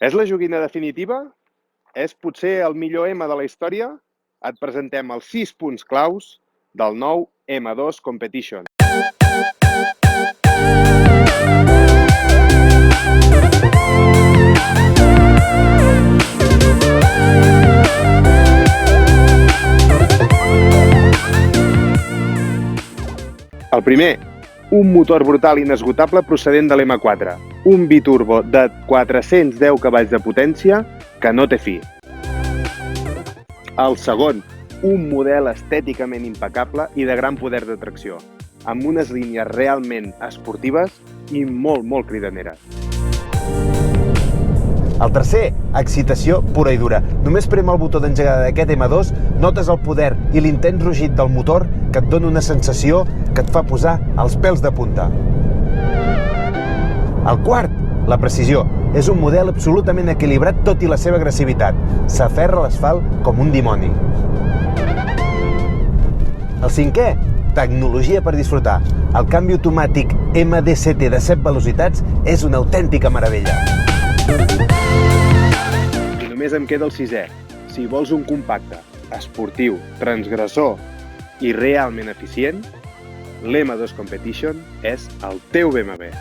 És la joguina definitiva? És potser el millor M de la història? Et presentem els 6 punts claus del nou M2 Competition. El primer, un motor brutal inesgotable procedent de l'M4, un biturbo de 410 cavalls de potència que no té fi. El segon, un model estèticament impecable i de gran poder de tracció, amb unes línies realment esportives i molt cridaneres. El tercer, excitació pura i dura. Només prem el botó d'engegada d'aquest M2, notes el poder i l'intens rugit del motor que et dona una sensació que et fa posar els pèls de punta. El quart, la precisió. És un model absolutament equilibrat tot i la seva agressivitat. S'aferra a l'asfalt com un dimoni. El cinquè, tecnologia per disfrutar. El canvi automàtic MDCT de 7 velocitats és una autèntica meravella. I només em queda el sisè. Si vols un compacte, esportiu, transgressor i realment eficient, l'M2 Competition és el teu BMW.